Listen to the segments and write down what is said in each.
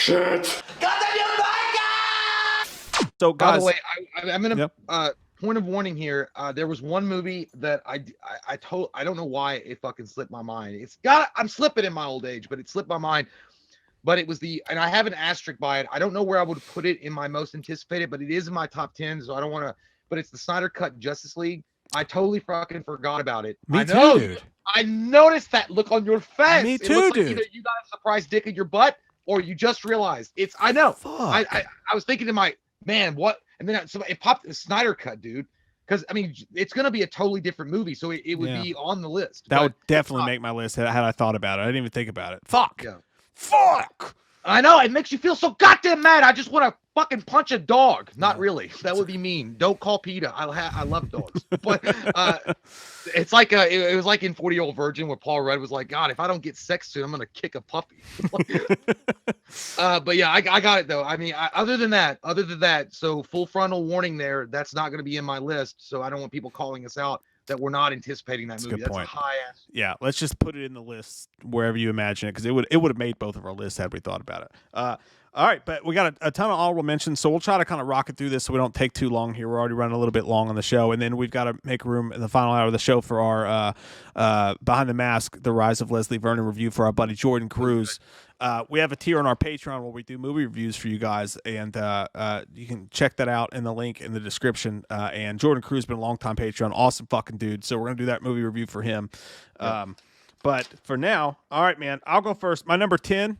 Shit. So, guys, by the way, I'm gonna point of warning here. There was one movie that I don't know why it fucking slipped my mind. I'm slipping in my old age, but it slipped my mind. But it was and I have an asterisk by it. I don't know where I would put it in my most anticipated, but it is in my top 10. So I don't want to. But it's the Snyder Cut Justice League. I totally fucking forgot about it. Me too, dude. I noticed that look on your face. Me too, dude. Either you got a surprise dick in your butt, or you just realized it's. I know. Fuck. I was thinking to my man, what? And then it popped the Snyder Cut, dude. Because I mean, it's gonna be a totally different movie, so it would be on the list. That would definitely make my list had I thought about it. I didn't even think about it. Fuck. Yeah. Fuck. I know, it makes you feel so goddamn mad. I just want to fucking punch a dog. Not really. That would be mean. Don't call PETA. I love dogs. But it's like it was like in 40-Year-Old Virgin where Paul Rudd was like, God, if I don't get sex soon, I'm gonna kick a puppy. But yeah, I got it though. I mean, other than that, so full frontal warning there. That's not gonna be in my list. So I don't want people calling us out that we're not anticipating that movie. That's a high ass. Yeah, let's just put it in the list wherever you imagine it, because it would have made both of our lists had we thought about it. All right, but we got a ton of honorable mentions, so we'll try to kind of rocket through this so we don't take too long here. We're already running a little bit long on the show, and then we've got to make room in the final hour of the show for our Behind the Mask, The Rise of Leslie Vernon review for our buddy Jordan Cruz. We have a tier on our Patreon where we do movie reviews for you guys, and you can check that out in the link in the description. And Jordan Cruz has been a long-time Patreon, awesome fucking dude, so we're going to do that movie review for him. But for now, all right, man, I'll go first. My number 10,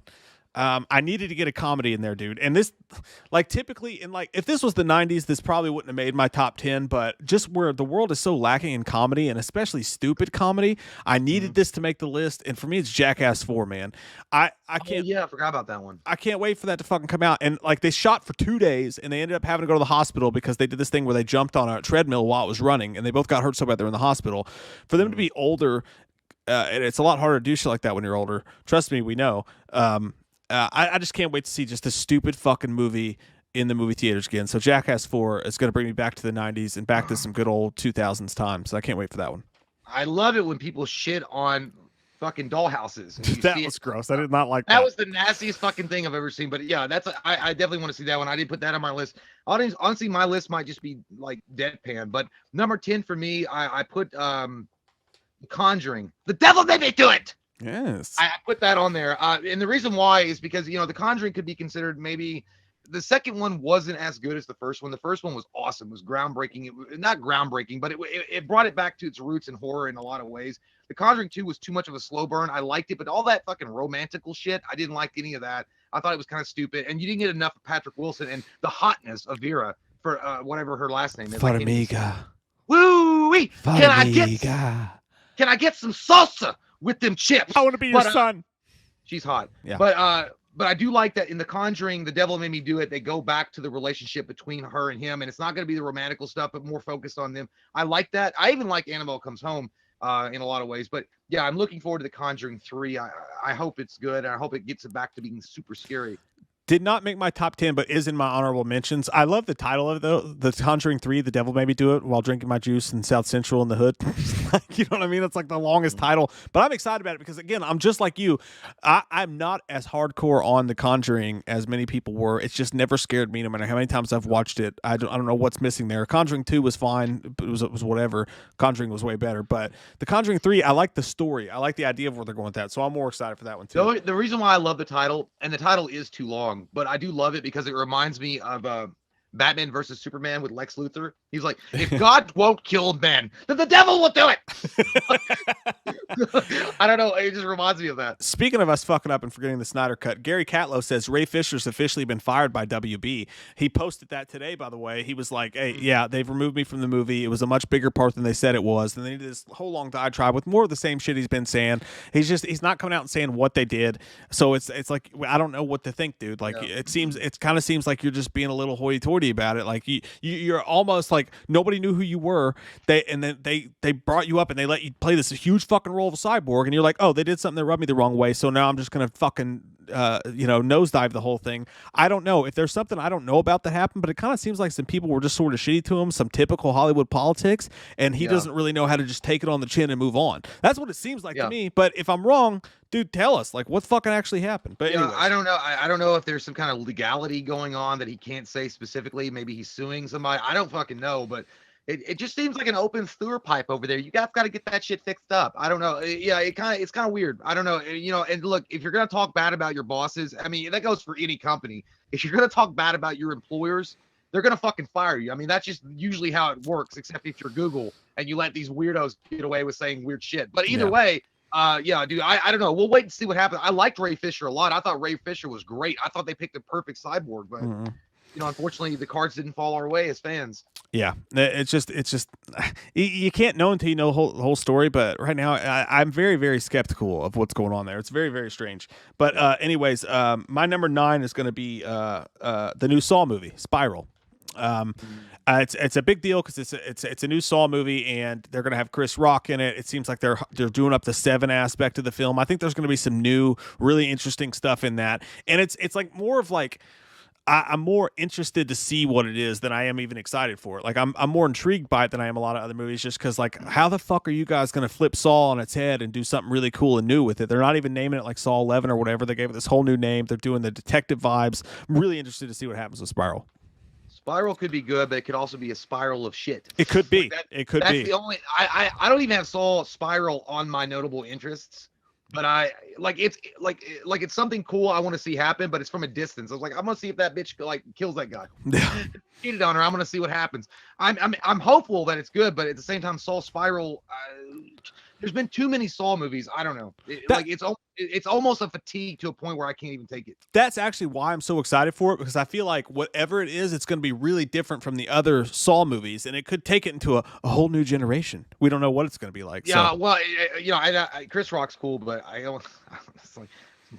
I needed to get a comedy in there, dude. And this, like, typically, if this was the 90s, this probably wouldn't have made my top 10, but just where the world is so lacking in comedy, and especially stupid comedy, I needed this to make the list. And for me, it's Jackass 4, man. I can't. I forgot about that one. I can't wait for that to fucking come out. And like, they shot for 2 days, and they ended up having to go to the hospital because they did this thing where they jumped on a treadmill while it was running, and they both got hurt so bad they're in the hospital. For them to be older, and it's a lot harder to do shit like that when you're older. Trust me, we know. I just can't wait to see just a stupid fucking movie in the movie theaters again. So Jackass 4 is going to bring me back to the 90s and back to some good old 2000s time. So I can't wait for that one. I love it when people shit on fucking dollhouses. That was gross. I did not like that. That was the nastiest fucking thing I've ever seen. But yeah, I definitely want to see that one. I didn't put that on my list. Honestly, my list might just be like deadpan. But number 10 for me, I put Conjuring. The devil made me do it. Yes. I put that on there. And the reason why is because, The Conjuring could be considered maybe the second one wasn't as good as the first one. The first one was awesome. It was groundbreaking. Not groundbreaking, but it brought it back to its roots in horror in a lot of ways. The Conjuring 2 was too much of a slow burn. I liked it, but all that fucking romantical shit, I didn't like any of that. I thought it was kind of stupid. And you didn't get enough of Patrick Wilson and the hotness of Vera for whatever her last name is. Farmiga. Woo-wee! Can I get some salsa with them chips? I want to be your son. She's hot. Yeah. But I do like that in The Conjuring, The Devil Made Me Do It, they go back to the relationship between her and him, and it's not going to be the romantical stuff, but more focused on them. I like that. I even like Annabelle Comes Home in a lot of ways. But yeah, I'm looking forward to The Conjuring 3. I hope it's good. I hope it gets it back to being super scary. Did not make my top 10, but is in my honorable mentions. I love the title of it, though. The Conjuring 3, The Devil Made Me Do It, while drinking my juice in South Central in the hood. You know what I mean? That's like the longest title. But I'm excited about it because, again, I'm just like you. I'm not as hardcore on The Conjuring as many people were. It's just never scared me no matter how many times I've watched it. I don't know what's missing there. Conjuring 2 was fine. It was whatever. Conjuring was way better. But The Conjuring 3, I like the story. I like the idea of where they're going with that. So I'm more excited for that one, too. The reason why I love the title, and the title is too long, but I do love it because it reminds me of Batman versus Superman with Lex Luthor. He's like, if God won't kill men, then the devil will do it. I don't know. It just reminds me of that. Speaking of us fucking up and forgetting the Snyder Cut, Gary Catlow says Ray Fisher's officially been fired by WB. He posted that today, by the way. He was like, hey, yeah, they've removed me from the movie. It was a much bigger part than they said it was. And they did this whole long diatribe with more of the same shit he's been saying. He's not coming out and saying what they did. So it's like, I don't know what to think, dude. Like, it kind of seems like you're just being a little hoity-toity about it. Like you're almost like nobody knew who you were. They brought you up and they let you play this huge fucking role role of a cyborg, and you're like, oh, they did something that rubbed me the wrong way, so now I'm just gonna fucking nosedive the whole thing. I don't know if there's something I don't know about that happened, but it kind of seems like some people were just sort of shitty to him, some typical Hollywood politics, and he doesn't really know how to just take it on the chin and move on. That's what it seems like to me. But if I'm wrong, dude, tell us, like, what fucking actually happened. But anyways. I don't know. I don't know if there's some kind of legality going on that he can't say specifically. Maybe he's suing somebody. I don't fucking know, but it just seems like an open sewer pipe over there. You guys got to get that shit fixed up. I don't know. Yeah, it's kind of weird. I don't know. And look, if you're gonna talk bad about your bosses, I mean, that goes for any company. If you're gonna talk bad about your employers, they're gonna fucking fire you. I mean, that's just usually how it works. Except if you're Google and you let these weirdos get away with saying weird shit. But either way. Dude, I don't know. We'll wait and see what happens. I liked Ray Fisher a lot. I thought Ray Fisher was great. I thought they picked the perfect cyborg, but unfortunately, the cards didn't fall our way as fans. Yeah, it's just you can't know until you know the whole story. But right now, I'm very, very skeptical of what's going on there. It's very, very strange. But anyways, my number 9 is going to be the new Saw movie, Spiral. It's a big deal because it's a new Saw movie, and they're gonna have Chris Rock in it. It seems like they're doing up the 7 aspect of the film. I think there's gonna be some new, really interesting stuff in that, and it's like more of like I'm more interested to see what it is than I am even excited for it. Like I'm more intrigued by it than I am a lot of other movies, just because like how the fuck are you guys gonna flip Saw on its head and do something really cool and new with it? They're not even naming it like Saw 11 or whatever. They gave it this whole new name. They're doing the detective vibes. I'm really interested to see what happens with Spiral. Spiral could be good, but it could also be a spiral of shit. It could be. Like that's the only. I don't even have Saw Spiral on my notable interests, but it's something cool I want to see happen, but it's from a distance. I was like, I'm gonna see if that bitch like kills that guy. Cheated on her. I'm gonna see what happens. I'm hopeful that it's good, but at the same time, Saw Spiral. There's been too many Saw movies. I don't know. It's almost a fatigue to a point where I can't even take it. That's actually why I'm so excited for it, because I feel like whatever it is, it's going to be really different from the other Saw movies, and it could take it into a whole new generation. We don't know what it's going to be like. Yeah, so. well, Chris Rock's cool, but I don't. It's like,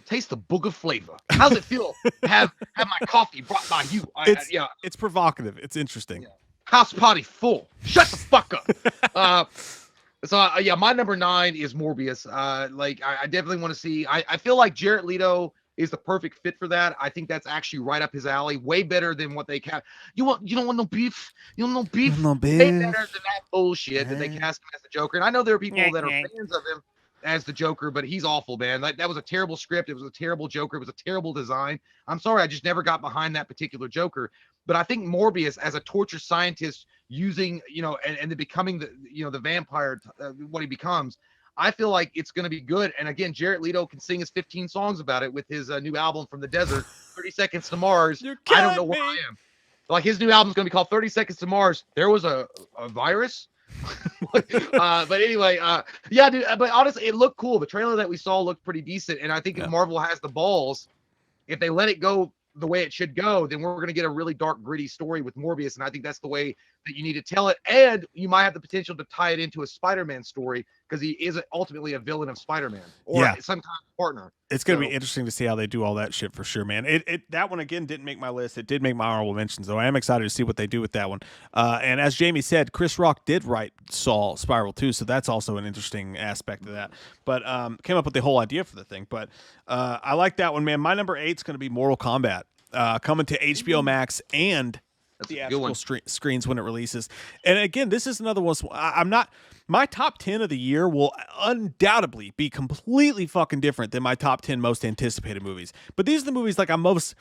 taste the booger flavor. How's it feel? have my coffee brought by you? It's provocative. It's interesting. Yeah. House party full. Shut the fuck up. So my number 9 is Morbius. I definitely want to see. I feel like Jared Leto is the perfect fit for that. I think that's actually right up his alley. Way better than what they cast. You don't want no beef. You want no beef. Way better than that bullshit that they cast him as the Joker. And I know there are people that are fans of him as the Joker, but he's awful, man. Like that was a terrible script. It was a terrible Joker. It was a terrible design. I'm sorry, I just never got behind that particular Joker. But I think Morbius, as a torture scientist, using and then becoming the vampire, what he becomes, I feel like it's going to be good. And again, Jared Leto can sing his 15 songs about it with his new album From the Desert, 30 Seconds to Mars. I don't know where I am. Like his new album's going to be called 30 Seconds to Mars. There was a virus. But anyway, dude. But honestly, it looked cool. The trailer that we saw looked pretty decent, and I think if Marvel has the balls, if they let it go the way it should go, then we're going to get a really dark, gritty story with Morbius, and I think that's the way that you need to tell it. And you might have the potential to tie it into a Spider-Man story, because he is ultimately a villain of Spider-Man or some kind of partner. It's going to be interesting to see how they do all that shit for sure, man. That one again didn't make my list. It did make my honorable mentions, though. I am excited to see what they do with that one. And as Jamie said, Chris Rock did write Saw Spiral too, so that's also an interesting aspect of that. But came up with the whole idea for the thing. But I like that one, man. My number 8 is going to be Mortal Kombat, coming to HBO Max and theatrical screens when it releases. And again, this is another one. My top 10 of the year will undoubtedly be completely fucking different than my top 10 most anticipated movies. But these are the movies like I'm most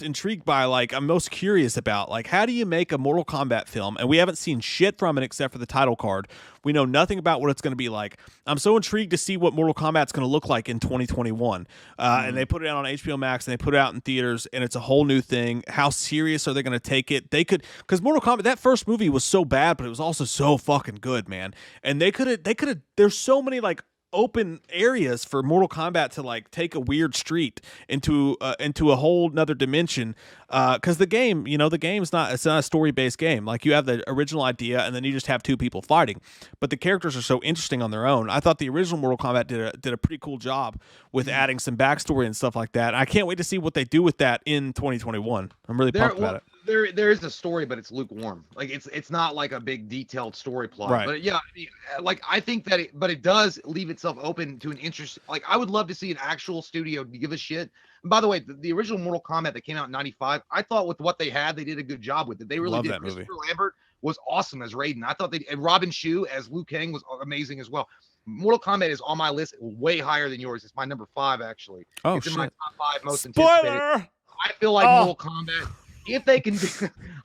intrigued by, like I'm most curious about. Like, how do you make a Mortal Kombat film? And we haven't seen shit from it except for the title card. We know nothing about what it's going to be like. I'm so intrigued to see what Mortal Kombat's going to look like in 2021. And they put it out on HBO Max, and they put it out in theaters, and it's a whole new thing. How serious are they going to take it? They could, because Mortal Kombat, that first movie was so bad, but it was also so fucking good, man. And they could have. There's so many like open areas for Mortal Kombat to like take a weird street into a whole nother dimension, because the game's not a story-based game. Like, you have the original idea and then you just have two people fighting, but the characters are so interesting on their own. I thought the original Mortal Kombat did a pretty cool job with adding some backstory and stuff like that. I can't wait to see what they do with that in 2021. I'm really pumped about it. there is a story, but it's lukewarm. Like it's not like a big detailed story plot. Right. But yeah, I mean, like I think that but it does leave itself open to an interest. Like I would love to see an actual studio give a shit. And by the way, the original Mortal Kombat that came out in '95, I thought with what they had, they did a good job with it. They really Love did. that movie. Christopher Lambert was awesome as Raiden. I thought and Robin Shou as Liu Kang was amazing as well. Mortal Kombat is on my list, way higher than yours. It's my number 5 actually. Oh It's in shit! my top 5 most anticipated. Spoiler. I feel like Mortal Kombat, if they can do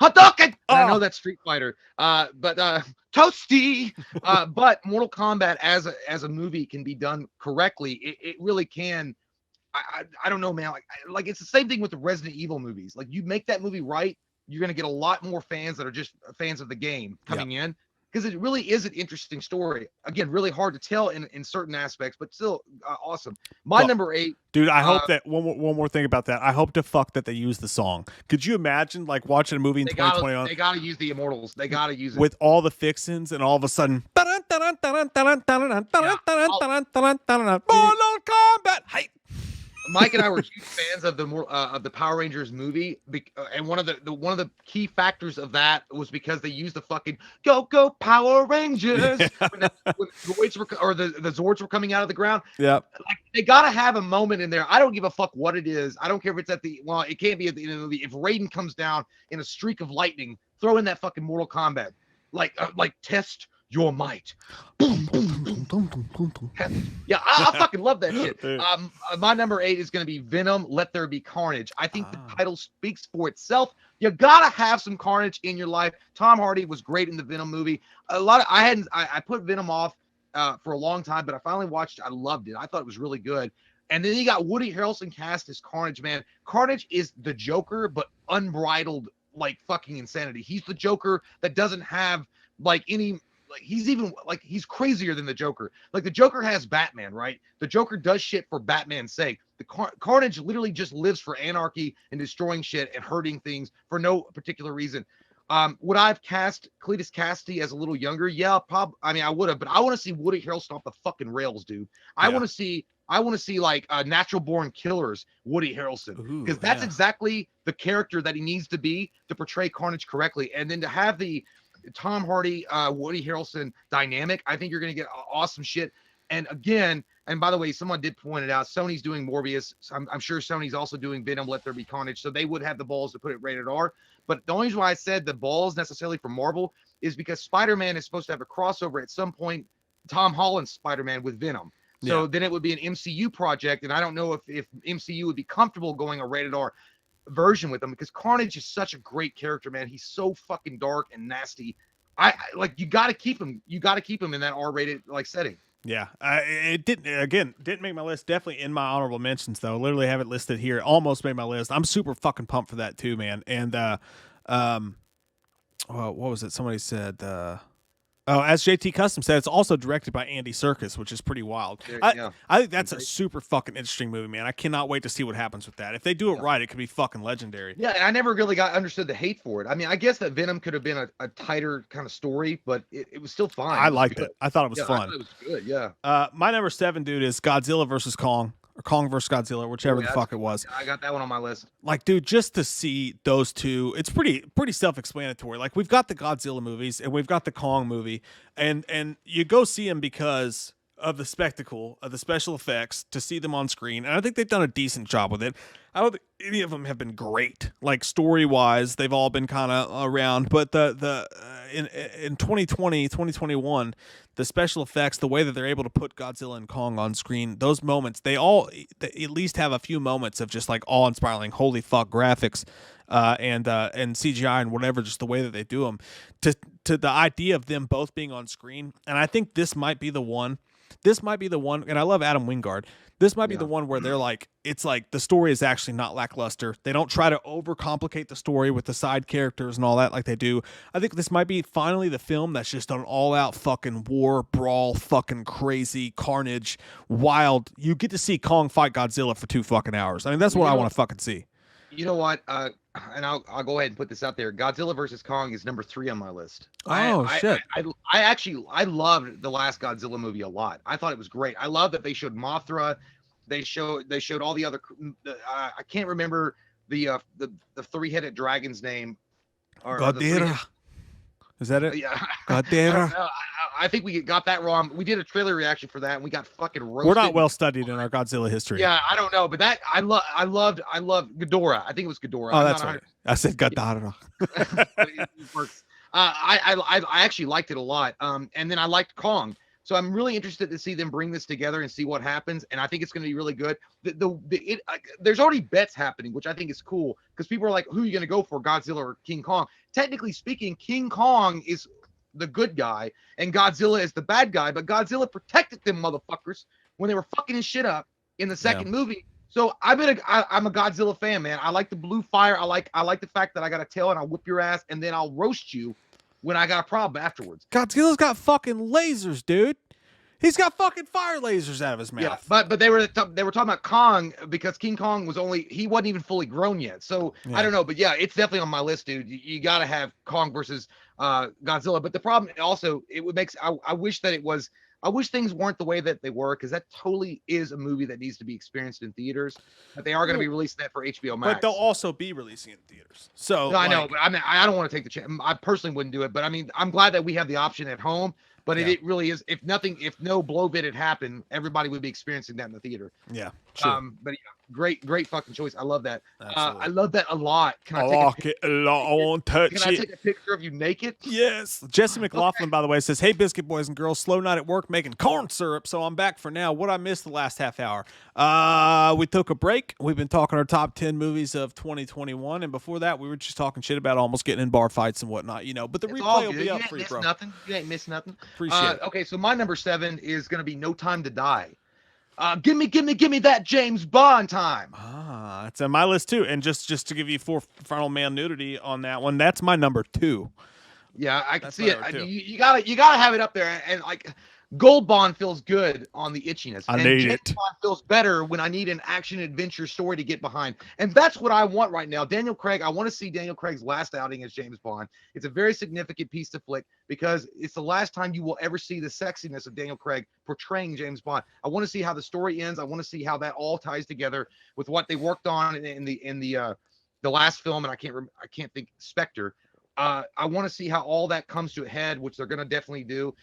Hadouken, I know that's Street Fighter, but Toasty, but Mortal Kombat as a movie can be done correctly. It really can. I don't know, man. Like it's the same thing with the Resident Evil movies. Like you make that movie right, you're gonna get a lot more fans that are just fans of the game coming in. Because it really is an interesting story. Again, really hard to tell in certain aspects, but still awesome. My number 8, dude. I hope that one more thing about that. I hope to fuck that they use the song. Could you imagine like watching a movie in 2021? They gotta use the Immortals. They gotta use it with all the fixins, and all of a sudden, Mortal Kombat. Hey. Mike and I were huge fans of the Power Rangers movie, and one of the key factors of that was because they used the fucking "Go Power Rangers" when the weights were, or the Zords were coming out of the ground. Yeah, like they gotta have a moment in there. I don't give a fuck what it is. I don't care if it's it can't be at the end of the movie. If Raiden comes down in a streak of lightning, throw in that fucking Mortal Kombat, like test your might. Boom, boom, boom, boom, boom, boom. Yeah, I fucking love that shit. My number 8 is going to be Venom, Let There Be Carnage. I think the title speaks for itself. You gotta have some carnage in your life. Tom Hardy was great in the Venom movie. I put Venom off for a long time, but I finally watched it. I loved it. I thought it was really good. And then you got Woody Harrelson cast as Carnage, man. Carnage is the Joker, but unbridled, like fucking insanity. He's the Joker that doesn't have like any. Like he's crazier than the Joker. Like the Joker has Batman, right? The Joker does shit for Batman's sake. The Carnage literally just lives for anarchy and destroying shit and hurting things for no particular reason. Would I have cast Cletus Cassidy as a little younger? Yeah, I mean, I would have, but I want to see Woody Harrelson off the fucking rails, dude. I want to see like Natural Born Killers Woody Harrelson, because that's exactly the character that he needs to be to portray Carnage correctly, and then to have the Tom Hardy, Woody Harrelson dynamic, I think you're going to get awesome shit. And again, and by the way, someone did point it out, Sony's doing Morbius. I'm sure Sony's also doing Venom, Let There Be Carnage. So they would have the balls to put it rated R. But the only reason why I said the balls necessarily for Marvel is because Spider-Man is supposed to have a crossover at some point, Tom Holland's Spider-Man with Venom. So then it would be an MCU project. And I don't know if MCU would be comfortable going a rated R version with him, because Carnage is such a great character, man. He's so fucking dark and nasty. I like, you got to keep him in that R-rated like setting. Yeah, it didn't make my list. Definitely in my honorable mentions though. Literally have it listed here. Almost made my list. I'm super fucking pumped for that too, man. And what was it? Somebody said as JT Custom said, it's also directed by Andy Serkis, which is pretty wild. I think that's a super fucking interesting movie, man. I cannot wait to see what happens with that. If they do it right, it could be fucking legendary. Yeah, and I never really understood the hate for it. I mean, I guess that Venom could have been a tighter kind of story, but it was still fine. I liked it. I thought it was fun. I thought it was good, yeah. My number 7, dude, is Godzilla versus Kong. Or Kong versus Godzilla, whichever the fuck it was. I got that one on my list. Like, dude, just to see those two, it's pretty self-explanatory. Like, we've got the Godzilla movies and we've got the Kong movie, and you go see them because of the spectacle, of the special effects, to see them on screen. And I think they've done a decent job with it. I don't think any of them have been great. Like, story-wise, they've all been kind of around. But in 2020, 2021, the special effects, the way that they're able to put Godzilla and Kong on screen, those moments, they at least have a few moments of just like awe-inspiring, holy fuck graphics, and CGI and whatever, just the way that they do them. To the idea of them both being on screen, and I think this might be the one. And I love Adam Wingard. This might be the one where they're like, it's like the story is actually not lackluster. They don't try to overcomplicate the story with the side characters and all that like they do. I think this might be finally the film that's just an all-out fucking war, brawl, fucking crazy, carnage, wild. You get to see Kong fight Godzilla for 2 fucking hours. I mean, that's what I want to fucking see. You know what? And I'll go ahead and put this out there. Godzilla versus Kong is number 3 on my list. Shit! I loved the last Godzilla movie a lot. I thought it was great. I love that they showed Mothra. They showed all the other. I can't remember the 3-headed dragon's name or the three. Godzilla. Is that it? Yeah, I don't Godzilla. know. I think we got that wrong. We did a trailer reaction for that, and we got fucking roasted. We're not well studied in our Godzilla history. Yeah, I don't know, but that I loved Ghidorah. I think it was Ghidorah. Oh, I'm that's not right. I said Godzilla. but it works. I actually liked it a lot. And then I liked Kong. So I'm really interested to see them bring this together and see what happens. And I think it's going to be really good. There's already bets happening, which I think is cool because people are like, who are you going to go for, Godzilla or King Kong? Technically speaking, King Kong is the good guy and Godzilla is the bad guy. But Godzilla protected them motherfuckers when they were fucking his shit up in the second movie. So I'm a Godzilla fan, man. I like the blue fire. I like the fact that I got a tail and I'll whip your ass and then I'll roast you when I got a problem afterwards. Godzilla's got fucking lasers, dude. He's got fucking fire lasers out of his mouth. Yeah, but they were talking about Kong because King Kong wasn't even fully grown yet. So I don't know, but yeah, it's definitely on my list, dude. You got to have Kong versus Godzilla. But the problem also, I wish things weren't the way that they were, because that totally is a movie that needs to be experienced in theaters. But they are going to be releasing that for HBO Max. But they'll also be releasing it in theaters. So no, I know, but I mean, I don't want to take the chance. I personally wouldn't do it, but I mean, I'm glad that we have the option at home. But it really is. If no blow bit had happened, everybody would be experiencing that in the theater. Yeah. Sure. But yeah, great fucking choice. I love that. I love that a lot. Can I like it a lot. I won't touch it. Can I take a picture of you naked? Yes. Jesse McLaughlin, by the way, says, "Hey, Biscuit Boys and Girls, slow night at work making corn syrup, so I'm back for now. What I missed the last half hour? We took a break. We've been talking our top 10 movies of 2021, and before that, we were just talking shit about almost getting in bar fights and whatnot, But the replay will be up for you, bro. Nothing. You ain't missed nothing. Appreciate it. Okay, so my number 7 is gonna be No Time to Die. Give me that James Bond time. It's on my list too. And just to give you full frontal male nudity on that one, that's my number 2. Yeah, I can see it. You gotta have it up there, and like Gold Bond feels good on the itchiness. I need James it. Bond feels better when I need an action adventure story to get behind, and that's what I want right now. Daniel Craig. I want to see Daniel Craig's last outing as James Bond. It's a very significant piece to flick because it's the last time you will ever see the sexiness of Daniel Craig portraying James Bond. I want to see how the story ends. I want to see how that all ties together with what they worked on in the last film, and I can't think Spectre. I want to see how all that comes to a head, which they're going to definitely do.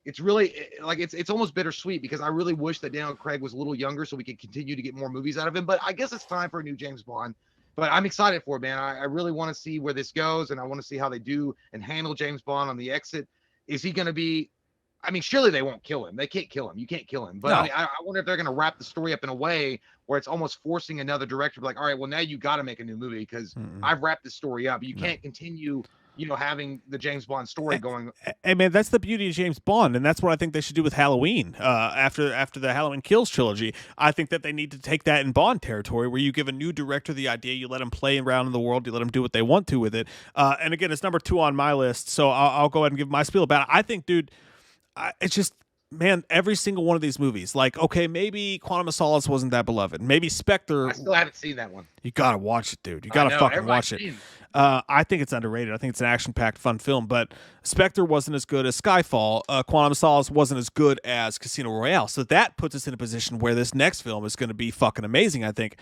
It's really like it's almost bittersweet because I really wish that Daniel Craig was a little younger so we could continue to get more movies out of him. But I guess it's time for a new James Bond. But I'm excited for it, man. I really want to see where this goes, and I want to see how they do and handle James Bond on the exit. Is he going to be? I mean, surely they won't kill him. They can't kill him. You can't kill him. But no. I mean, I wonder if they're going to wrap the story up in a way where it's almost forcing another director to be like, all right, well, now you got to make a new movie because I've wrapped this story up. You can't continue, having the James Bond story going. Hey, man, that's the beauty of James Bond, and that's what I think they should do with Halloween. After the Halloween Kills trilogy, I think that they need to take that in Bond territory, where you give a new director the idea, you let them play around in the world, you let them do what they want to with it. And again, it's number 2 on my list, so I'll go ahead and give my spiel about it. I think, dude, it's just. Man, every single one of these movies, like, okay, maybe Quantum of Solace wasn't that beloved. Maybe Spectre. I still haven't seen that one. You gotta watch it, dude. You gotta fucking watch it. I think it's underrated. I think it's an action-packed, fun film, but Spectre wasn't as good as Skyfall. Quantum of Solace wasn't as good as Casino Royale. So that puts us in a position where this next film is going to be fucking amazing, I think.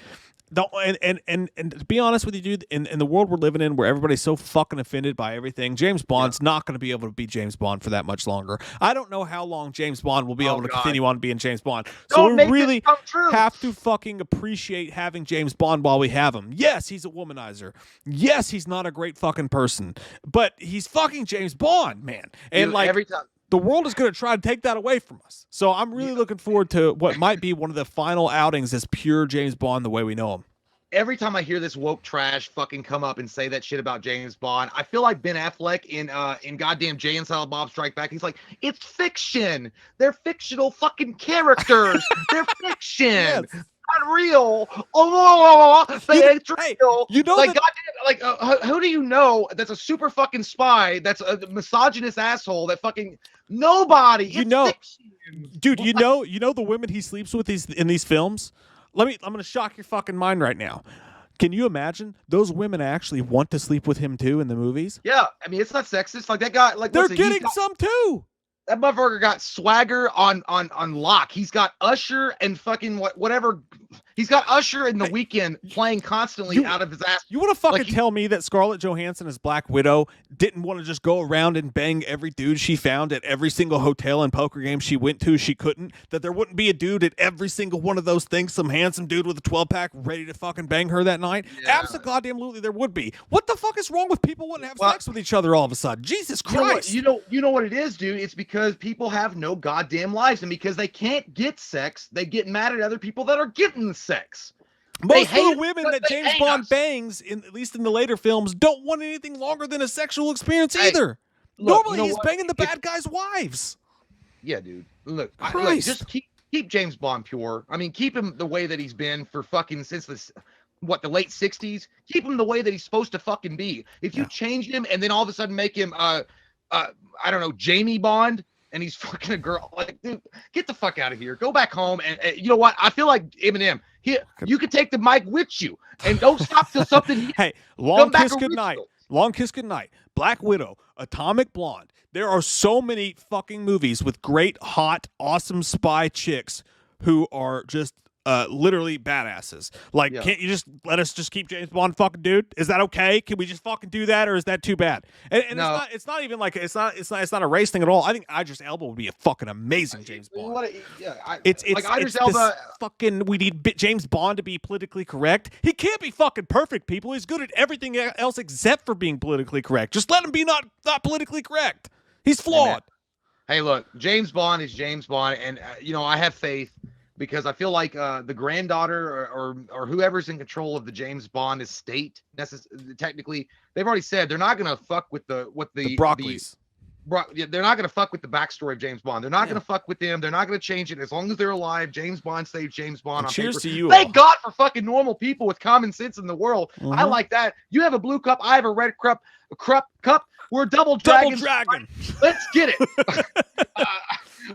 And to be honest with you, dude, in the world we're living in where everybody's so fucking offended by everything, James Bond's not going to be able to be James Bond for that much longer. I don't know how long James Bond will be able to continue on being James Bond. So we really have to fucking appreciate having James Bond while we have him. Yes, he's a womanizer. Yes, he's not a great fucking person, but he's fucking James Bond, man. And like every time. The world is going to try to take that away from us. So I'm really looking forward to what might be one of the final outings as pure James Bond the way we know him. Every time I hear this woke trash fucking come up and say that shit about James Bond, I feel like Ben Affleck in goddamn Jay and Silent Bob Strike Back. He's like, it's fiction. They're fictional fucking characters. They're fiction. Yes. Not real. It's real. You know, like, goddamn, who do you know that's a super fucking spy? That's a misogynist asshole. That fucking nobody. Fiction. Dude. You know the women he sleeps with in these films. I'm gonna shock your fucking mind right now. Can you imagine those women actually want to sleep with him too in the movies? Yeah, I mean it's not sexist. Like that guy, like they're getting some too. That motherfucker got swagger on lock. He's got Usher and fucking whatever. He's got Usher in The Weeknd playing constantly out of his ass. You want to fucking tell me that Scarlett Johansson as Black Widow didn't want to just go around and bang every dude she found at every single hotel and poker game she went to? She couldn't. That there wouldn't be a dude at every single one of those things, some handsome dude with a 12-pack ready to fucking bang her that night? Yeah. Absolutely, there would be. What the fuck is wrong with people wanting to have sex with each other all of a sudden? Jesus Christ. You know what it is, dude? It's because people have no goddamn lives, and because they can't get sex, they get mad at other people that are getting the sex. Most of the women that James Bond bangs, at least in the later films, don't want anything longer than a sexual experience either. Normally, he's banging the bad guys' wives. Yeah, dude. Look, just keep James Bond pure. I mean, keep him the way that he's been for fucking since the late 60s. Keep him the way that he's supposed to fucking be. If you change him and then all of a sudden make him, I don't know, Jamie Bond, and he's fucking a girl, like, dude, get the fuck out of here. Go back home. And you know what? I feel like Eminem. You could take the mic with you and don't stop till something. Hey, Long Kiss Goodnight. Long Kiss Goodnight. Black Widow. Atomic Blonde. There are so many fucking movies with great, hot, awesome spy chicks who are just literally badasses. Like, can't you just let us just keep James Bond fucking dude? Is that okay? Can we just fucking do that, or is that too bad? And no. it's not even like it's not a race thing at all. I think Idris Elba would be a fucking amazing James Bond. It's Idris Elba. Fucking, we need James Bond to be politically correct. He can't be fucking perfect, people. He's good at everything else except for being politically correct. Just let him be not politically correct. He's flawed. Hey, look, James Bond is James Bond, and I have faith. Because I feel like the granddaughter or whoever's in control of the James Bond estate, technically, they've already said they're not going to fuck with the Broccoli's. They're not going to fuck with the backstory of James Bond. They're not going to fuck with them. They're not going to change it. As long as they're alive, James Bond saves James Bond. On cheers paper. To you. Thank God for fucking normal people with common sense in the world. Mm-hmm. I like that. You have a blue cup. I have a red cup. We're double dragon. Let's get it.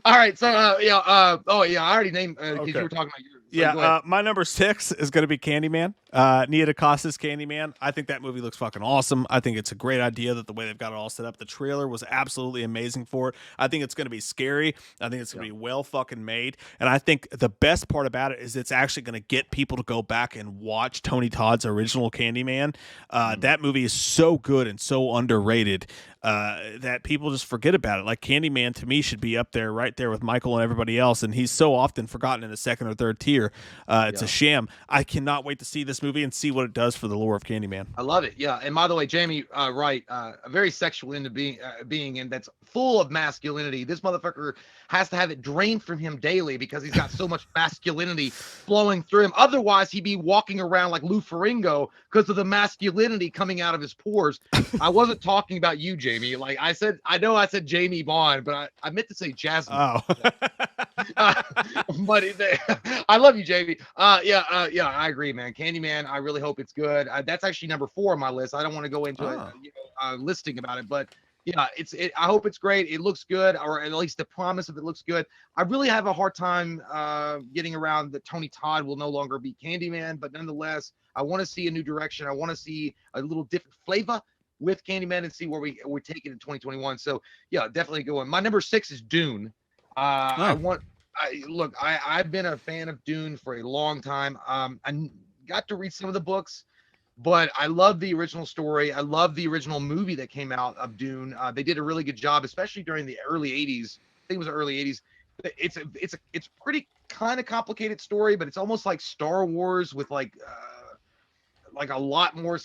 All right, so I already named because you were talking about yours. My number 6 is going to be Candyman. Nia DaCosta's Candyman. I think that movie looks fucking awesome. I think it's a great idea that the way they've got it all set up. The trailer was absolutely amazing for it. I think it's going to be scary. I think it's going to be well fucking made. And I think the best part about it is it's actually going to get people to go back and watch Tony Todd's original Candyman. That movie is so good and so underrated that people just forget about it. Like, Candyman to me should be up there, right there with Michael and everybody else. And he's so often forgotten in the second or third tier. It's a sham. I cannot wait to see this movie and see what it does for the lore of Candyman. I love it. Yeah. And by the way, Jamie, right, a very sexual into being, and that's full of masculinity. This motherfucker has to have it drained from him daily because he's got so much masculinity flowing through him. Otherwise, he'd be walking around like Lou Ferrigno because of the masculinity coming out of his pores. I wasn't talking about you, Jamie. Like I said Jamie Bond, but I meant to say Jasmine. Oh. But I love you, Jamie. I agree, man. Candyman, I really hope it's good. That's actually number 4 on my list. I don't want to go into a listing about it, but yeah, I hope it's great. It looks good, or at least the promise of it looks good. I really have a hard time getting around that Tony Todd will no longer be Candyman, but nonetheless, I want to see a new direction. I want to see a little different flavor with Candyman and see where we're taking in 2021. So yeah, definitely go on. My number 6 is Dune. I've been a fan of Dune for a long time. I got to read some of the books, but I love the original story. I love the original movie that came out of Dune. They did a really good job, especially during the early 80s. I think it was the early 80s. It's pretty kind of complicated story, but it's almost like Star Wars with like a lot more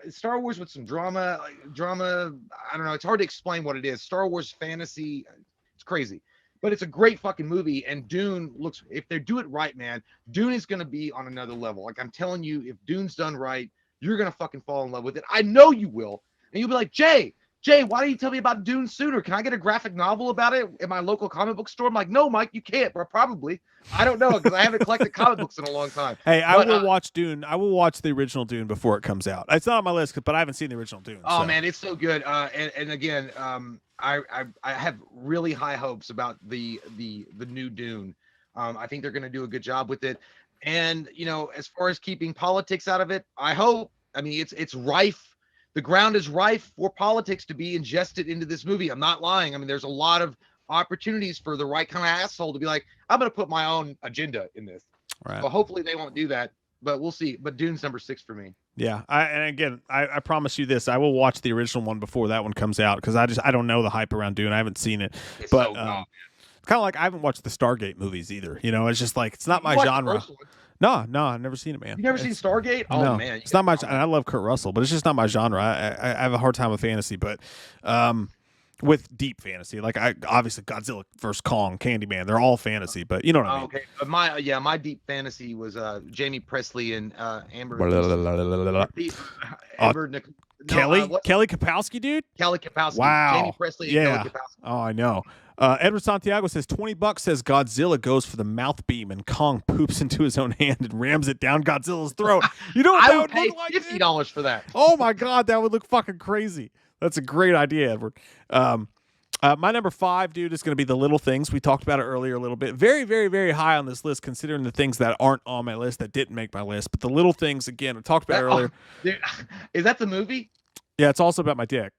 Star Wars with some drama. I don't know. It's hard to explain what it is. Star Wars fantasy. It's crazy. But it's a great fucking movie, and Dune looks, if they do it right, man, Dune is going to be on another level. Like, I'm telling you, if Dune's done right, you're going to fucking fall in love with it. I know you will. And you'll be like, Jay, why didn't you tell me about Dune sooner? Can I get a graphic novel about it in my local comic book store? I'm like, no, Mike, you can't. But probably. I don't know, because I haven't collected comic books in a long time. Hey, I will watch Dune. I will watch the original Dune before it comes out. It's not on my list, but I haven't seen the original Dune. Oh, man, it's so good. And again, I have really high hopes about the new Dune. I think they're going to do a good job with it. And, as far as keeping politics out of it, it's rife. The ground is rife for politics to be ingested into this movie. I'm not lying. I mean, there's a lot of opportunities for the right kind of asshole to be like, I'm going to put my own agenda in this. Right. So hopefully they won't do that, but we'll see. But Dune's number 6 for me. Yeah, I promise you this: I will watch the original one before that one comes out because I don't know the hype around Dune. I haven't seen it, It's but so kind of like I haven't watched the Stargate movies either. You know, it's just like it's not You my watched the genre. first one. No, I've never seen it, man. You never seen Stargate? Oh No, man, it's not my. And I love Kurt Russell, but it's just not my genre. I have a hard time with fantasy, but with deep fantasy, like I obviously Godzilla vs Kong, Candyman, they're all fantasy, but you know what I mean. Okay, my deep fantasy was Jamie Presley and Amber. Amber Nic- no, Kelly Kapowski, dude. Kelly Kapowski. Wow. Jamie Presley and Yeah. Kelly Kapowski. Oh, I know. Edward Santiago says $20 says Godzilla goes for the mouth beam and Kong poops into his own hand and rams it down Godzilla's throat. You know what I that would pay look like? $50 for that. Oh my God, that would look fucking crazy. That's a great idea, Edward. My number 5, dude, is going to be The Little Things. We talked about it earlier a little bit. Very, very, very high on this list, considering the things that aren't on my list that didn't make my list. But The Little Things, again, I talked about earlier. Dude, is that the movie? Yeah, it's also about my dick.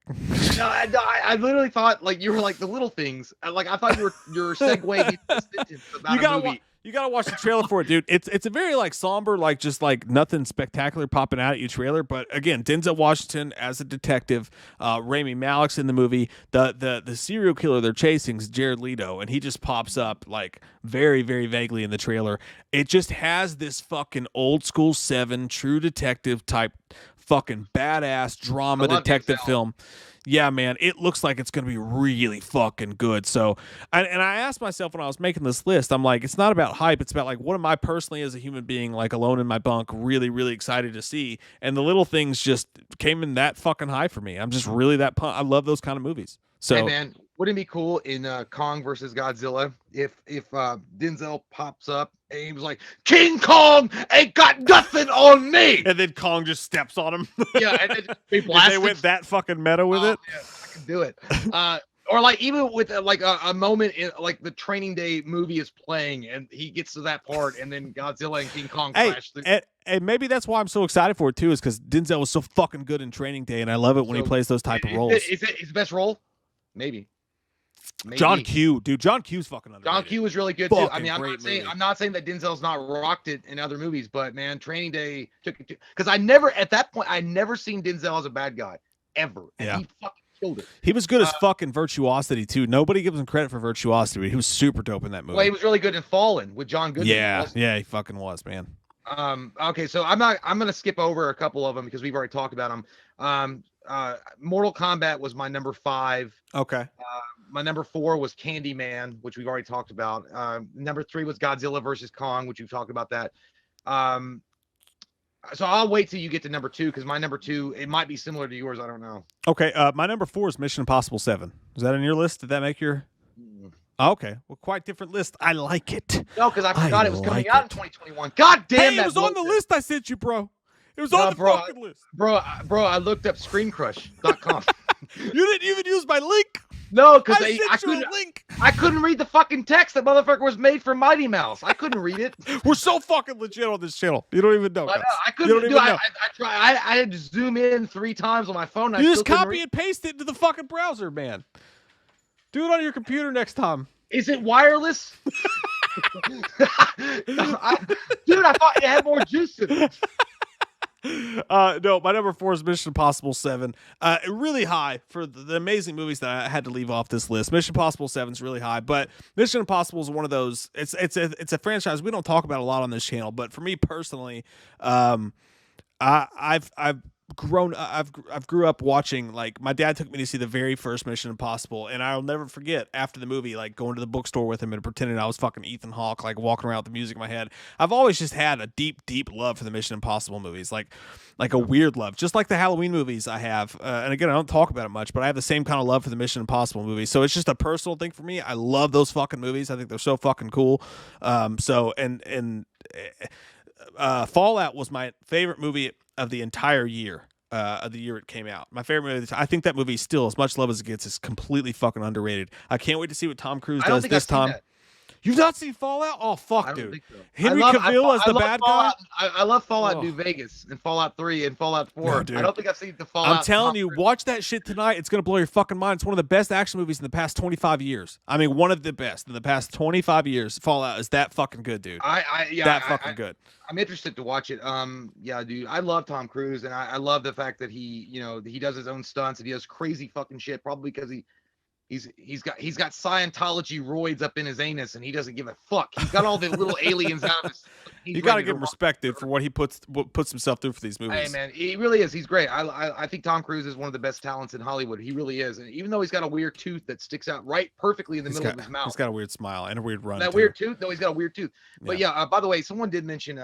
No, I literally thought like you were like The Little Things. Like I thought your segue into a sentence about a movie. You gotta watch the trailer for it, dude. It's a very like somber, like just like nothing spectacular popping out at you trailer. But again, Denzel Washington as a detective, Rami Malek's in the movie. The serial killer they're chasing is Jared Leto, and he just pops up like very, very vaguely in the trailer. It just has this fucking old school Seven True Detective type fucking badass drama detective film. Yeah, man, it looks like it's going to be really fucking good. So, and I asked myself when I was making this list, I'm like, it's not about hype. It's about like, what am I personally as a human being, like alone in my bunk, really, really excited to see? And The Little Things just came in that fucking high for me. I'm just really that I love those kind of movies. So, hey man, wouldn't it be cool in Kong versus Godzilla if Denzel pops up and he was like, King Kong ain't got nothing on me, and then Kong just steps on him. Yeah, and then they went that fucking meta with it. Yeah, I can do it. Or like even with like a moment in like the Training Day movie is playing and he gets to that part and then Godzilla and King Kong crash through. And maybe that's why I'm so excited for it too, is because Denzel was so fucking good in Training Day, and I love it when he plays those type of roles. Is it his best role? Maybe. John Q, dude. John Q's fucking underrated. John Q was really good too. I mean, I'm not saying that Denzel's not rocked it in other movies, but man, Training Day took it because I never seen Denzel as a bad guy ever. And he fucking killed it. He was good as fucking Virtuosity too. Nobody gives him credit for Virtuosity, but he was super dope in that movie. Well, he was really good in Fallen with John Goodman. Yeah, he fucking was, man. Okay, so I'm gonna skip over a couple of them because we've already talked about them. Mortal Kombat was my number 5. Okay. My number 4 was Candyman, which we've already talked about. Number 3 was Godzilla versus Kong, which we've talked about that. So I'll wait till you get to number 2 because my number 2, it might be similar to yours. I don't know. Okay. My number 4 is Mission Impossible 7. Is that on your list? Did that make your? Okay. Well, quite different list. I like it. No, because I forgot it was coming out in 2021. God damn, it was on the list I sent you, bro. It was on the fucking list. Bro, I looked up screencrush.com. You didn't even use my link. No, because I couldn't read the fucking text. That motherfucker was made for Mighty Mouse. I couldn't read it. We're so fucking legit on this channel. You don't even know. I couldn't do it. I tried. I had to zoom in 3 times on my phone. You just copy and paste it into the fucking browser, man. Do it on your computer next time. Is it wireless? Dude, I thought it had more juice in it. No, my number 4 is Mission Impossible 7. Really high for the amazing movies that I had to leave off this list. Mission Impossible 7 is really high, but Mission Impossible is one of those. It's a franchise we don't talk about a lot on this channel, but for me personally, I've grew up watching, like, my dad took me to see the very first Mission Impossible, and I'll never forget after the movie, like, going to the bookstore with him and pretending I was fucking Ethan Hawke, like walking around with the music in my head. I've always just had a deep, deep love for the Mission Impossible movies, like a weird love, just like the Halloween movies I have. And again, I don't talk about it much, but I have the same kind of love for the Mission Impossible movies. So it's just a personal thing for me. I love those fucking movies. I think they're so fucking cool. Fallout was my favorite movie of the entire year. Of the year it came out. My favorite movie. I think that movie still, as much love as it gets, is completely fucking underrated. I can't wait to see what Tom Cruise does this time. You've not seen Fallout? Oh fuck, I don't dude. think so. Henry Cavill as the bad guy. I love Fallout Oh. New Vegas and Fallout 3 and Fallout 4. No, dude. I don't think I've seen the I'm Fallout. telling you, watch that shit tonight. It's gonna blow your fucking mind. It's one of the best action movies in the past 25 years. I mean, one of the best in the past 25 years. Fallout is that fucking good, dude. Fucking good. I'm interested to watch it. Yeah, dude, I love Tom Cruise, and I love the fact that he does his own stunts and he does crazy fucking shit. Probably because he's got Scientology roids up in his anus, and he doesn't give a fuck. He's got all the little aliens out of his. You got to give him respect, dude, for what he puts himself through for these movies. Hey, man, he really is. He's great. I think Tom Cruise is one of the best talents in Hollywood. He really is. And even though he's got a weird tooth that sticks out right perfectly in the middle of his mouth, he's got a weird smile and a weird run. Weird tooth? No, he's got a weird tooth. But yeah, by the way, someone did mention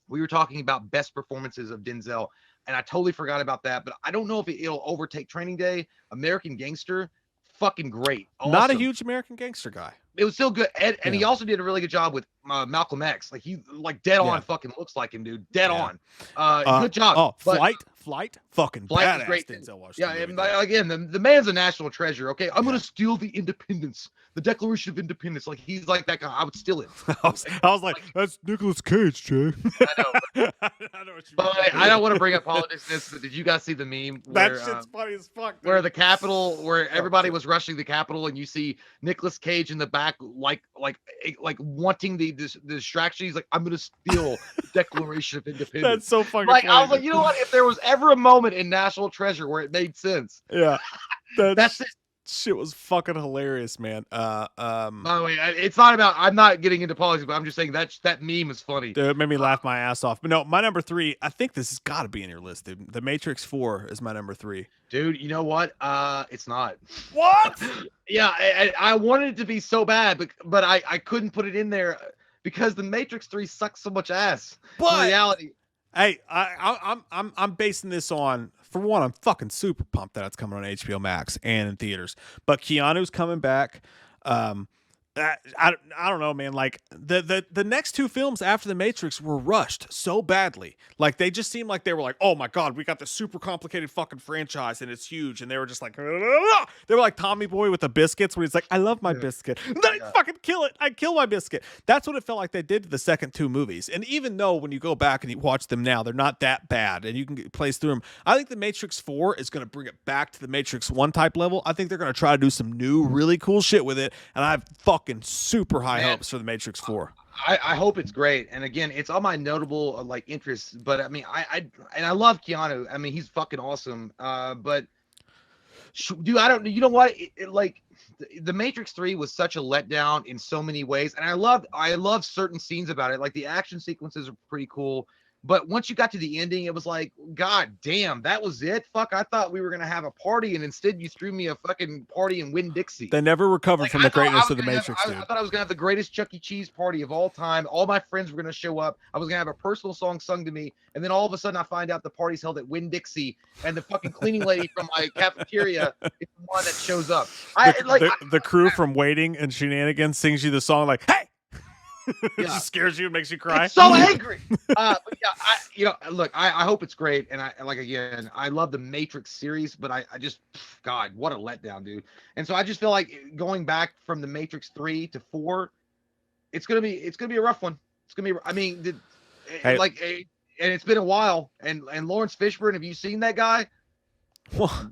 we were talking about best performances of Denzel, and I totally forgot about that. But I don't know if it'll overtake Training Day. American Gangster. Fucking great. Awesome. Not a huge American Gangster guy. It was still good. And he also did a really good job with Malcolm X. Like he dead on fucking looks like him, dude. Dead on. Good job. Oh, Flight, fucking badass. Was great. Denzel Washington Yeah, movie, and again, the man's a national treasure. Okay, I'm gonna steal the independence, the Declaration of Independence. Like he's like that guy. I would steal it. I was like, that's Nicolas Cage, Jay. I know. I know what you mean. I don't want to bring up politics, but did you guys see the meme? That shit's funny as fuck. Dude. Where the Capitol, where everybody was rushing the Capitol, and you see Nicolas Cage in the back, like wanting the distraction. He's like, I'm gonna steal the Declaration of Independence. That's so fucking like funny. I was like, you know what? If there was ever a moment in National Treasure where it made sense, yeah, that's it. Shit was fucking hilarious, man. By the way, it's not about. I'm not getting into politics, but I'm just saying that meme is funny. Dude, it made me laugh my ass off. But no, my number 3. I think this has got to be in your list, dude. The Matrix 4 is my number 3. Dude, you know what? It's not. What? Yeah, I wanted it to be so bad, but I couldn't put it in there because the Matrix 3 sucks so much ass. But in reality. Hey, I'm basing this on, for one, I'm fucking super pumped that it's coming on HBO Max and in theaters. But Keanu's coming back. I don't know, man. Like the next 2 films after The Matrix were rushed so badly. Like they just seemed like they were like, oh my god, we got this super complicated fucking franchise and it's huge. And they were just like, ah! They were like Tommy Boy with the biscuits, where he's like, I love my biscuit. And then I fucking kill it. I kill my biscuit. That's what it felt like they did to the second 2 movies. And even though when you go back and you watch them now, they're not that bad, and you can place through them. I think The Matrix 4 is going to bring it back to the Matrix 1 type level. I think they're going to try to do some new, really cool shit with it. And I have fucking super high hopes for The Matrix 4. I hope it's great. And again, it's all my notable like interests. But I mean, I love Keanu. I mean, he's fucking awesome. But dude, I don't. You know what? Like the Matrix 3 was such a letdown in so many ways, and I love certain scenes about it. Like the action sequences are pretty cool. But once you got to the ending, it was like, God damn, that was it? Fuck, I thought we were going to have a party, and instead you threw me a fucking party in Winn-Dixie. They never recovered from the greatness of the Matrix, dude. I thought I was going to have the greatest Chuck E. Cheese party of all time. All my friends were going to show up. I was going to have a personal song sung to me, and then all of a sudden I find out the party's held at Winn-Dixie, and the fucking cleaning lady from my cafeteria is the one that shows up. The crew from Waiting and Shenanigans sings you the song like, hey! It just scares you and makes you cry. It's so angry. But yeah, look, I hope it's great. And I love the Matrix series, but I just, God, what a letdown, dude. And so I just feel like going back from the Matrix 3 to 4, it's gonna be a rough one. It's gonna be, I mean, and it's been a while. And Lawrence Fishburne, have you seen that guy? Well,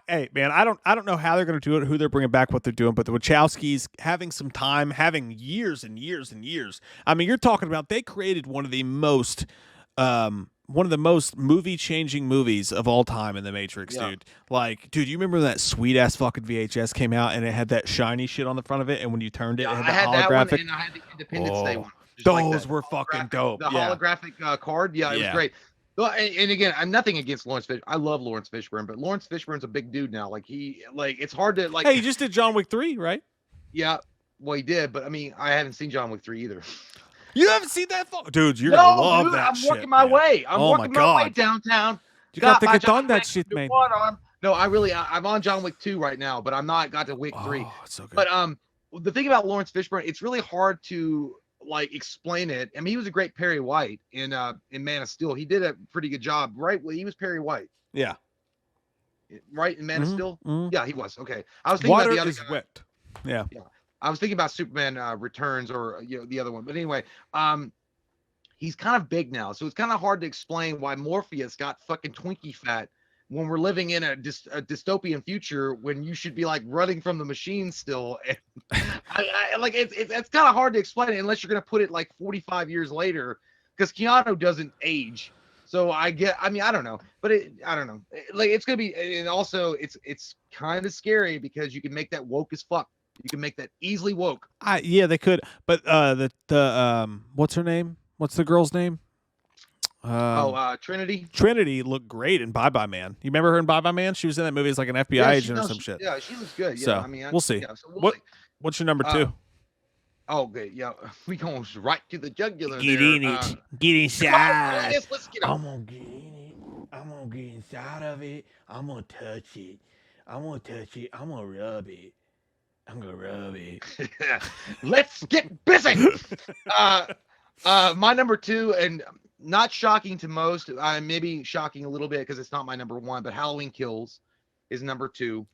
hey man, I don't know how they're going to do it, who they're bringing back, what they're doing, but the Wachowskis having some time, having years and years and years. I mean, you're talking about they created one of the most movie-changing movies of all time in The Matrix, dude. Like, dude, you remember that sweet-ass fucking VHS came out and it had that shiny shit on the front of it, and when you turned it, it had that holographic. That one, and I had the Independence Day one. Those were fucking dope. The holographic card, it was great. Well, and again, I'm nothing against Lawrence Fishburne. I love Lawrence Fishburne, but Lawrence Fishburne's a big dude now. Like it's hard to like. Hey, you just did John Wick 3, right? Yeah, well, he did, but I mean, I haven't seen John Wick 3 either. You haven't seen that, dude? You're gonna love that. I'm working my way. I'm working my way downtown. You got to get on that shit, man. No, I'm on John Wick 2 right now, but I'm not got to Wick 3. Oh, it's so good. But the thing about Lawrence Fishburne, it's really hard to like explain it. I mean, he was a great Perry White in Man of Steel. He did a pretty good job, right? Well, he was Perry White. Yeah. Right in Man of Steel. Mm-hmm. Yeah, he was. Okay, I was thinking Water about the other is guy. wet. Yeah. I was thinking about Superman Returns or the other one, but anyway, he's kind of big now, so it's kind of hard to explain why Morpheus got fucking Twinkie fat when we're living in a dystopian future when you should be like running from the machine still. And I like it's kind of hard to explain it unless you're gonna put it like 45 years later, because Keanu doesn't age. So I mean, I don't know, but I don't know. Like it's gonna be, and also it's kind of scary because you can make that woke as fuck. You can make that easily woke. Yeah, they could. But what's her name? What's the girl's name? Trinity. Trinity looked great in Bye Bye Man. You remember her in Bye Bye Man? She was in that movie as like an FBI agent or some shit. Yeah, she looks good. Yeah, So I mean, we'll see. Yeah, so we'll see. What's your number two? Oh, good. Yeah, we going right to the jugular. Get there. in it. Get inside. Let's get I'm gonna get in it. I'm gonna get inside of it. I'm gonna touch it. I'm gonna touch it. I'm gonna rub it. I'm gonna rub it. Let's get busy. My number two, and not shocking to most, maybe shocking a little bit because it's not my number one, but Halloween Kills is number two.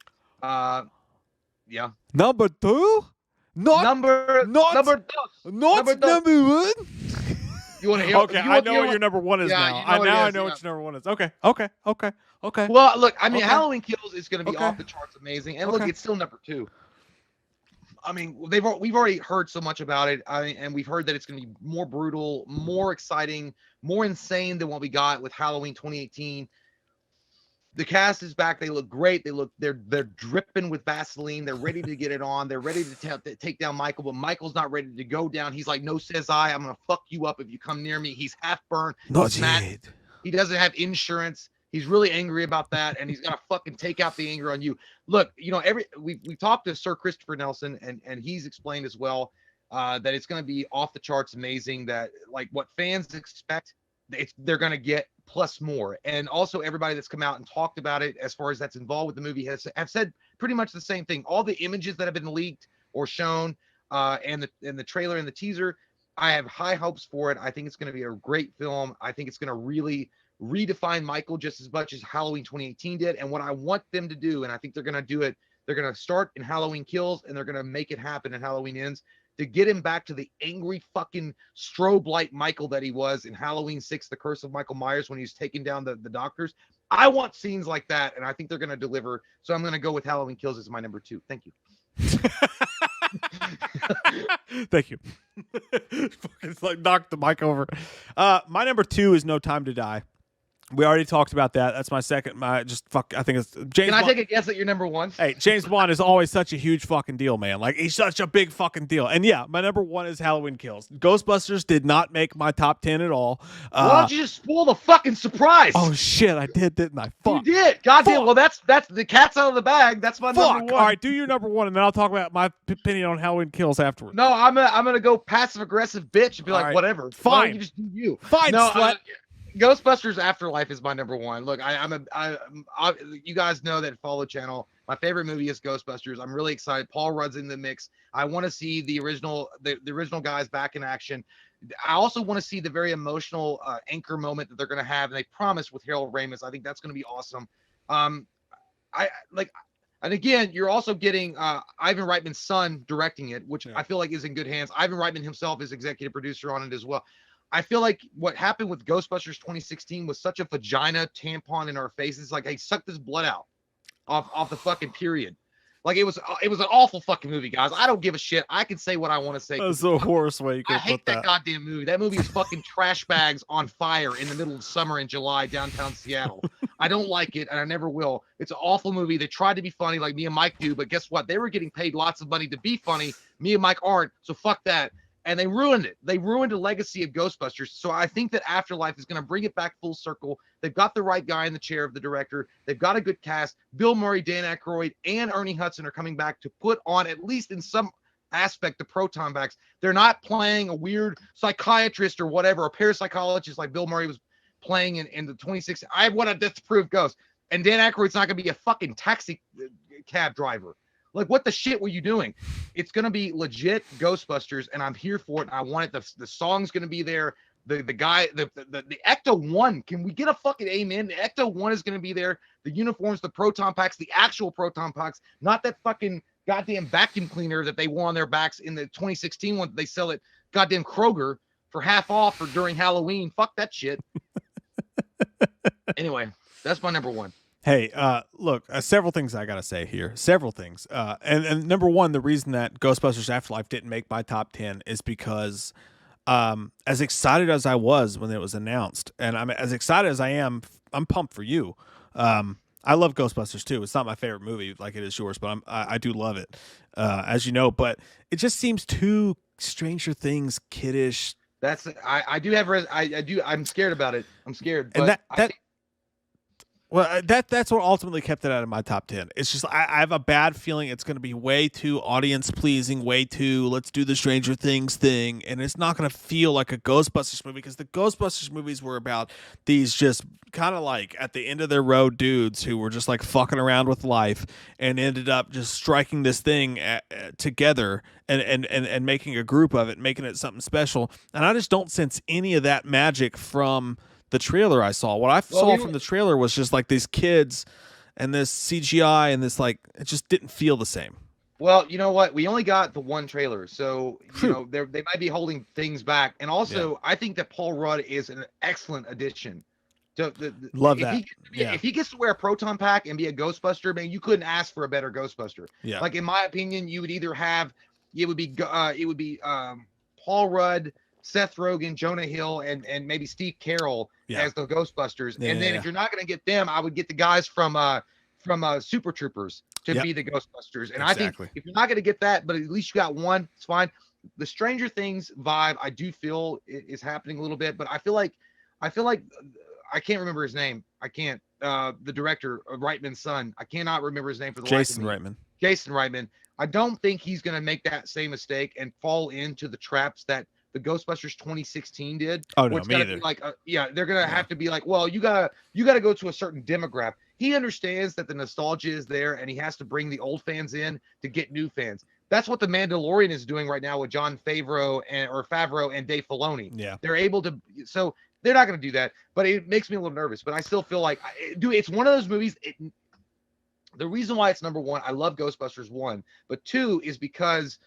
Yeah. Number two? Number one. You want to hear? Okay, I know what your number one is now. I know what your number one is. Okay. Well, look, I mean, Halloween Kills is going to be off the charts amazing, and look, it's still number two. I mean, we've already heard so much about it, and we've heard that it's going to be more brutal, more exciting, more insane than what we got with Halloween 2018. The cast is back. They look great. They're dripping with Vaseline. They're ready to get it on. They're ready to take down Michael, but Michael's not ready to go down. He's like, no, says I. I'm gonna fuck you up if you come near me. He's half burned. Not yet. He doesn't have insurance. He's really angry about that, and he's gonna fucking take out the anger on you. Look, we talked to Sir Christopher Nelson, and he's explained as well that it's gonna be off the charts amazing. That like what fans expect, they're gonna get plus more. And also everybody that's come out and talked about it as far as that's involved with the movie have said pretty much the same thing. All the images that have been leaked or shown and the trailer and the teaser, I have high hopes for it. I think it's going to be a great film. I think it's going to really redefine Michael just as much as Halloween 2018 did. And what I want them to do, and I think they're going to do it, they're going to start in Halloween Kills and they're going to make it happen in Halloween Ends, to get him back to the angry fucking strobe light Michael that he was in Halloween 6, The Curse of Michael Myers, when he was taking down the doctors. I want scenes like that, and I think they're going to deliver. So I'm going to go with Halloween Kills as my number two. Thank you. Thank you. It's like knocked the mic over. My number two is No Time to Die. We already talked about that. That's my second. I think it's James. Can I take a guess at your number one? Hey, James Bond is always such a huge fucking deal, man. Like, he's such a big fucking deal. And yeah, my number one is Halloween Kills. Ghostbusters did not make my top 10 at all. Why don't you just spoil the fucking surprise? Oh shit, I did, didn't I? Fuck. You did. Goddamn. Well, that's the cat's out of the bag. That's my number one. All right, do your number one, and then I'll talk about my opinion on Halloween Kills afterwards. No, I'm gonna go passive aggressive bitch and be like, right. whatever. Fine. Why don't you just do you? Fine, no, slut. Ghostbusters Afterlife is my number one. Look, you guys know that follow channel. My favorite movie is Ghostbusters. I'm really excited. Paul Rudd's in the mix. I want to see the original guys back in action. I also want to see the very emotional anchor moment that they're going to have, and they promised with Harold Ramis. I think that's going to be awesome. And again, you're also getting Ivan Reitman's son directing it, which I feel like is in good hands. Ivan Reitman himself is executive producer on it as well. I feel like what happened with Ghostbusters 2016 was such a vagina tampon in our faces. Like, hey, suck this blood out off the fucking period. Like, it was an awful fucking movie, guys. I don't give a shit. I can say what I want to say. That's the worst way you could I hate that goddamn movie. That movie is fucking trash bags on fire in the middle of summer in July downtown Seattle. I don't like it, and I never will. It's an awful movie. They tried to be funny like me and Mike do, but guess what? They were getting paid lots of money to be funny. Me and Mike aren't, so fuck that. And they ruined it. They ruined the legacy of Ghostbusters. So I think that Afterlife is going to bring it back full circle. They've got the right guy in the chair of the director. They've got a good cast. Bill Murray, Dan Aykroyd, and Ernie Hudson are coming back to put on, at least in some aspect, the proton packs. They're not playing a weird psychiatrist or whatever, a parapsychologist like Bill Murray was playing in the 2016. I want to disprove Ghost. And Dan Aykroyd's not going to be a fucking taxi cab driver. Like, what the shit were you doing? It's going to be legit Ghostbusters, and I'm here for it. I want it. The song's going to be there. The guy, the Ecto 1, can we get a fucking amen? The Ecto 1 is going to be there. The uniforms, the proton packs, the actual proton packs, not that fucking goddamn vacuum cleaner that they wore on their backs in the 2016 one. They sell it goddamn Kroger for half off for during Halloween. Fuck that shit. Anyway, that's my number one. Hey, look, several things I gotta say here. Several things. And number one, the reason that Ghostbusters Afterlife didn't make my top 10 is because as excited as I was when it was announced, and I'm as excited as I am, I'm pumped for you. I love Ghostbusters too. It's not my favorite movie like it is yours, but I do love it, as you know. But it just seems too Stranger Things kiddish. That's I do have I do I'm scared about it. I'm scared. But And well, that's what ultimately kept it out of my top 10. It's just I have a bad feeling it's going to be way too audience pleasing, way too let's do the Stranger Things thing, and it's not going to feel like a Ghostbusters movie because the Ghostbusters movies were about these just kind of like at the end of their road dudes who were just like fucking around with life and ended up just striking this thing together and making a group of it, making it something special. And I just don't sense any of that magic from the trailer I saw. What I saw from the trailer was just like these kids and this CGI and this like it just didn't feel the same. Well, you know what? We only got the one trailer, so you know they might be holding things back. And also, I think that Paul Rudd is an excellent addition. Love that. If he gets to wear a proton pack and be a Ghostbuster, man, you couldn't ask for a better Ghostbuster. Yeah. Like in my opinion, you would either have it would be Paul Rudd, Seth Rogen, Jonah Hill, and maybe Steve Carell as the Ghostbusters. And then if you're not going to get them, I would get the guys from Super Troopers to be the Ghostbusters. And I think if you're not going to get that, but at least you got one, it's fine. The Stranger Things vibe, I do feel is happening a little bit, but I feel like I can't remember his name. I can't. The director, Reitman's son, I cannot remember his name for the life of me. Jason Reitman. I don't think he's going to make that same mistake and fall into the traps that the Ghostbusters 2016 did. Oh no, me either. Like, they're gonna have to be like, well, you gotta go to a certain demographic. He understands that the nostalgia is there, and he has to bring the old fans in to get new fans. That's what the Mandalorian is doing right now with Jon Favreau and Dave Filoni. Yeah, they're able to. So they're not gonna do that, but it makes me a little nervous. But I still feel like, dude, it's one of those movies. The reason why it's number one, I love Ghostbusters 1, but 2 is because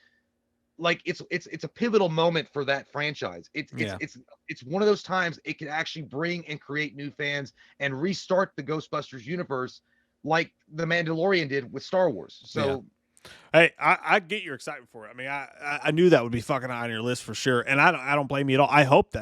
like it's a pivotal moment for that franchise. It's one of those times it can actually bring and create new fans and restart the Ghostbusters universe like the Mandalorian did with Star Wars. So hey, I get your excitement for it. I mean, I knew that would be fucking high on your list for sure, and I don't blame you at all. I hope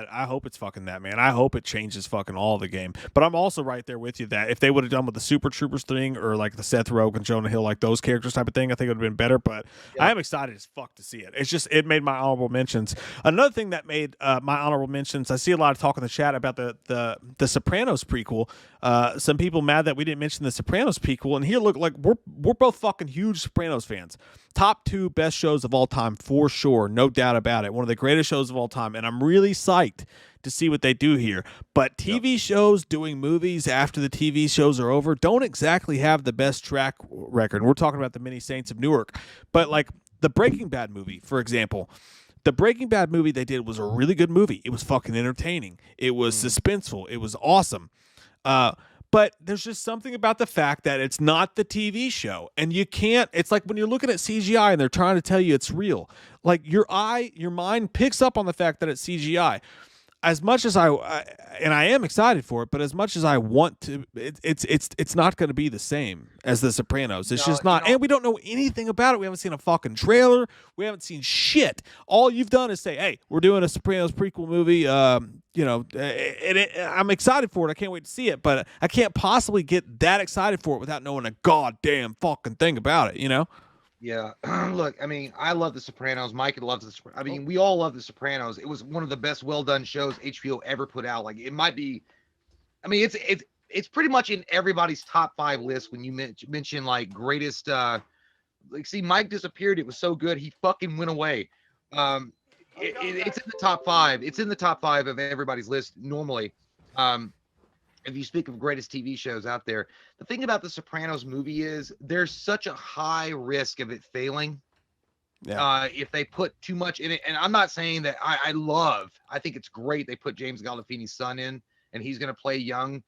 it's fucking that, man. I hope it changes fucking all the game. But I'm also right there with you that if they would have done with the Super Troopers thing or like the Seth Rogen, Jonah Hill, like those characters type of thing, I think it would have been better. But I am excited as fuck to see it. It's just it made my honorable mentions. Another thing that made my honorable mentions, I see a lot of talk in the chat about the Sopranos prequel. Some people mad that we didn't mention the Sopranos prequel, and here look like we're both fucking huge Sopranos fans. Top 2 best shows of all time for sure, no doubt about it. One of the greatest shows of all time, and I'm really psyched to see what they do here. But TV shows doing movies after the TV shows are over don't exactly have the best track record. We're talking about the Many Saints of Newark, but like the Breaking Bad movie, for example. The Breaking Bad movie they did was a really good movie. It was fucking entertaining. It was suspenseful. It was awesome. But there's just something about the fact that it's not the TV show. And you can't, it's like when you're looking at CGI and they're trying to tell you it's real. Like your mind picks up on the fact that it's CGI. As much as I am excited for it, but as much as I want to, it's not going to be the same as The Sopranos. It's just not. And we don't know anything about it. We haven't seen a fucking trailer. We haven't seen shit. All you've done is say, hey, we're doing a Sopranos prequel movie. I'm excited for it. I can't wait to see it, but I can't possibly get that excited for it without knowing a goddamn fucking thing about it, you know? Yeah. Look, I mean, I love The Sopranos. Mike loves The Sopranos. I mean, we all love The Sopranos. It was one of the best well-done shows HBO ever put out. Like, it might be, I mean, it's pretty much in everybody's top 5 list when you mention, like, greatest, like, see, Mike disappeared. It was so good. He fucking went away. It's in the top 5. It's in the top 5 of everybody's list normally. If you speak of greatest TV shows out there, the thing about the Sopranos movie is there's such a high risk of it failing. If they put too much in it. And I'm not saying that I think it's great they put James Gandolfini's son in and he's going to play young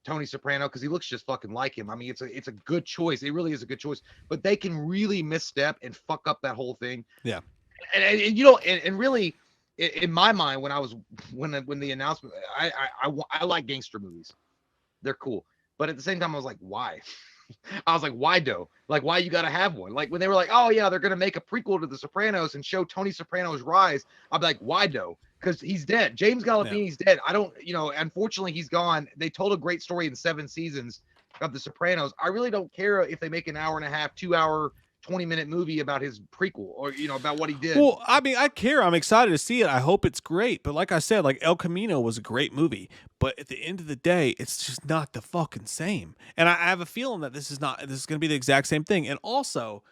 Tony Soprano, because he looks just fucking like him. I mean, it's a good choice. It really is a good choice. But they can really misstep and fuck up that whole thing. Yeah. And you know, and really, in my mind, when the announcement, I like gangster movies. They're cool. But at the same time, I was like, why? I was like, why though? Like, why you gotta have one? Like when they were like, oh yeah, they're gonna make a prequel to The Sopranos and show Tony Soprano's rise. I'm like, why though? Because he's dead. James Gandolfini's dead. I don't, unfortunately he's gone. They told a great story in 7 seasons of The Sopranos. I really don't care if they make an hour and a half, 2-hour, 20-minute movie about his prequel or about what he did. Well, I mean, I care. I'm excited to see it. I hope it's great. But like I said, like El Camino was a great movie. But at the end of the day, it's just not the fucking same. And I have a feeling that this is going to be the exact same thing. And also,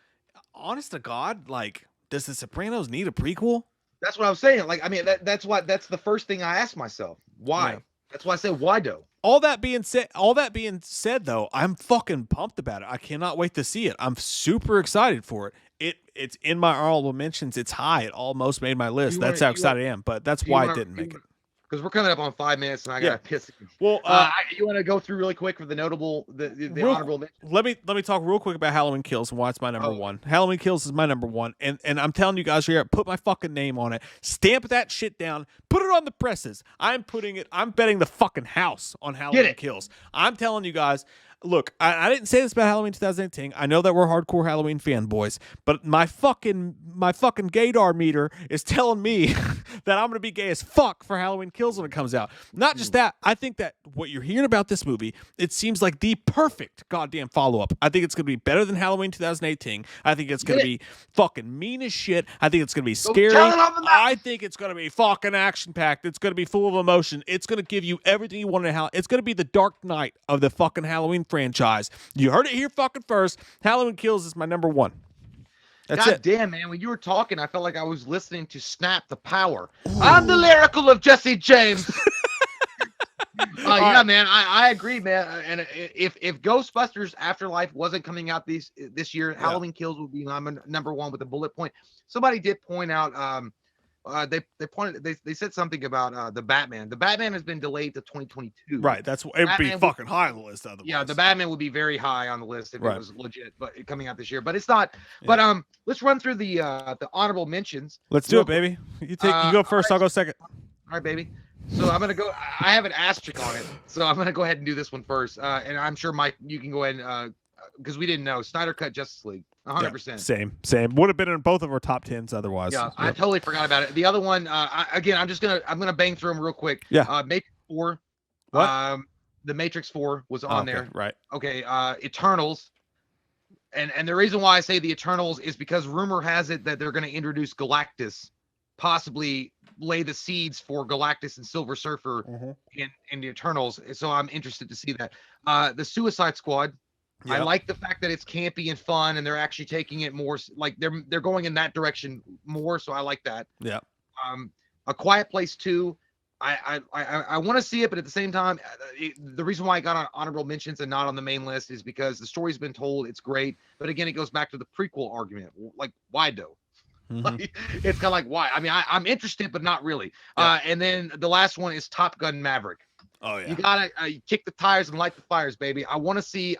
honest to God, like, does The Sopranos need a prequel? That's what I was saying. Like, I mean, that's the first thing I asked myself. Why? Yeah. That's why I said, why though? All that being said, though, I'm fucking pumped about it. I cannot wait to see it. I'm super excited for it. It's in my honorable mentions. It's high. It almost made my list. That's how excited I am. But that's why it didn't make it. Because we're coming up on 5 minutes, and I gotta piss. Well, you want to go through really quick for the notable, the honorable mentions? Let me talk real quick about Halloween Kills and why it's my number one. Halloween Kills is my number one, and I'm telling you guys here, put my fucking name on it, stamp that shit down, put it on the presses. I'm betting the fucking house on Halloween Kills. I'm telling you guys. Look, I didn't say this about Halloween 2018. I know that we're hardcore Halloween fanboys, but my fucking gaydar meter is telling me that I'm gonna be gay as fuck for Halloween Kills when it comes out. Not just that, I think that what you're hearing about this movie, it seems like the perfect goddamn follow-up. I think it's gonna be better than Halloween 2018. I think it's gonna be fucking mean as shit. I think it's gonna be scary. I think it's gonna be fucking action-packed. It's gonna be full of emotion. It's gonna give you everything you want to. It's gonna be the Dark Knight of the fucking Halloween franchise. You heard it here fucking first. Halloween Kills is my number one. That's it. Damn, man. When you were talking, I felt like I was listening to Snap the Power. Ooh. I'm the lyrical of Jesse James. Yeah, man. I agree, man. And if Ghostbusters Afterlife wasn't coming out this year, Halloween Kills would be number one with a bullet point. Somebody did point out they said something about the Batman. The Batman has been delayed to 2022. Right. It would be fucking high on the list otherwise. Yeah, the Batman would be very high on the list if it was legit, but coming out this year. But it's not. Yeah. But let's run through the honorable mentions. Let's do it, baby. You go first, I'll go second. All right, baby. So I'm gonna go. I have an asterisk on it, so I'm gonna go ahead and do this one first. And I'm sure Mike, you can go ahead and because we didn't know Snyder Cut Justice League. 100%. Yeah, same. Would have been in both of our top 10s otherwise. Yeah, I totally forgot about it. The other one, I'm gonna bang through them real quick. Yeah. Matrix 4. What? The Matrix 4 was on there. Right. Okay. Eternals. And the reason why I say the Eternals is because rumor has it that they're gonna introduce Galactus, possibly lay the seeds for Galactus and Silver Surfer in the Eternals. So I'm interested to see that. The Suicide Squad. Yep. I like the fact that it's campy and fun, and they're actually taking it more like they're going in that direction more. So I like that. Yeah. A Quiet Place 2. I want to see it, but at the same time, the reason why I got on honorable mentions and not on the main list is because the story's been told. It's great, but again, it goes back to the prequel argument. Like, why though? Like, it's kind of like why. I mean, I'm interested, but not really. Yeah. And then the last one is Top Gun Maverick. Oh yeah, you gotta kick the tires and light the fires, baby. I want to see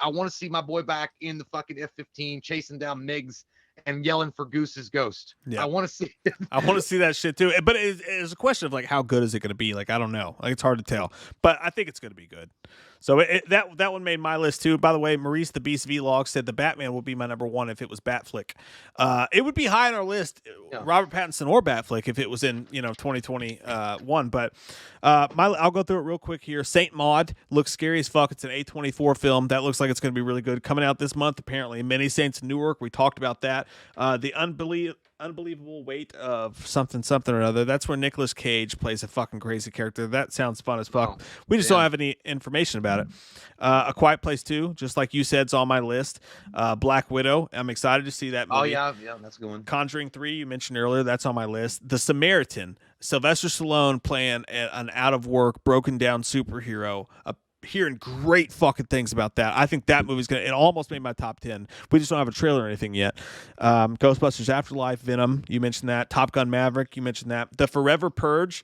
my boy back in the fucking F-15 chasing down MiGs and yelling for Goose's ghost. Yeah. I want to see it. I want to see that shit too. But it's a question of like how good is it going to be? Like I don't know. Like it's hard to tell. But I think it's going to be good. So that one made my list too. By the way, Maurice the Beast Vlog said the Batman would be my number one if it was Batflick. It would be high on our list, Robert Pattinson or Batflick if it was in 2021. But I'll go through it real quick here. Saint Maud looks scary as fuck. It's an A24 film that looks like it's going to be really good. Coming out this month apparently. Many Saints in Newark. We talked about that. The Unbelievable Weight of something or other. That's where Nicolas Cage plays a fucking crazy character. That sounds fun as fuck. We just don't have any information about it. A Quiet Place 2, just like you said, is on my list. Black Widow. I'm excited to see that movie. Oh yeah, that's a good one. Conjuring 3, you mentioned earlier. That's on my list. The Samaritan. Sylvester Stallone playing an out of work, broken down superhero. Hearing great fucking things about that. I think that movie's it almost made my top 10. We just don't have a trailer or anything yet. Ghostbusters Afterlife, Venom, you mentioned that. Top Gun Maverick, you mentioned that. The Forever Purge.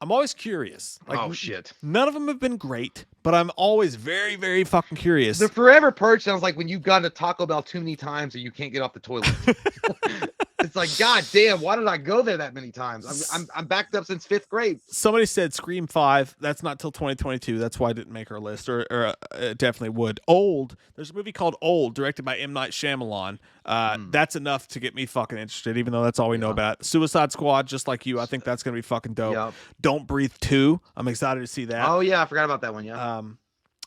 I'm always curious. Like, oh shit. none of them have been great, but I'm always very, very fucking curious. The Forever Purge sounds like when you've gone to Taco Bell too many times and you can't get off the toilet. It's like, God damn, why did I go there that many times? I'm backed up since 5th grade. Somebody said Scream 5. That's not till 2022. That's why I didn't make our list, or it definitely would. Old. There's a movie called Old, directed by M. Night Shyamalan. That's enough to get me fucking interested, even though that's all we know about. Suicide Squad, just like you. I think that's going to be fucking dope. Yep. Don't Breathe 2. I'm excited to see that. Oh, yeah. I forgot about that one. Yeah.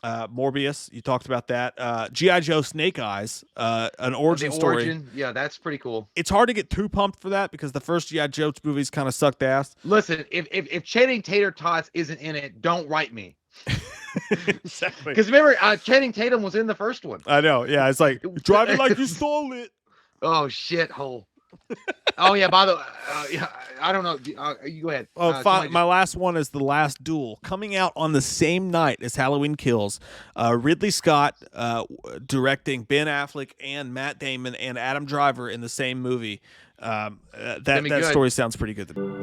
Morbius, you talked about that. G.I. Joe Snake Eyes, an origin story. Yeah, that's pretty cool. It's hard to get too pumped for that because the first G.I. Joe movies kind of sucked ass. Listen, if Channing Tater Tots isn't in it, don't write me. Exactly. Because remember, Channing Tatum was in the first one. I know. Yeah, it's like driving like you stole it. Oh, shithole. Oh, yeah, by the way, yeah, I don't know. You go ahead. Oh, my last one is The Last Duel, coming out on the same night as Halloween Kills. Ridley Scott directing Ben Affleck and Matt Damon and Adam Driver in the same movie. That story sounds pretty good to me.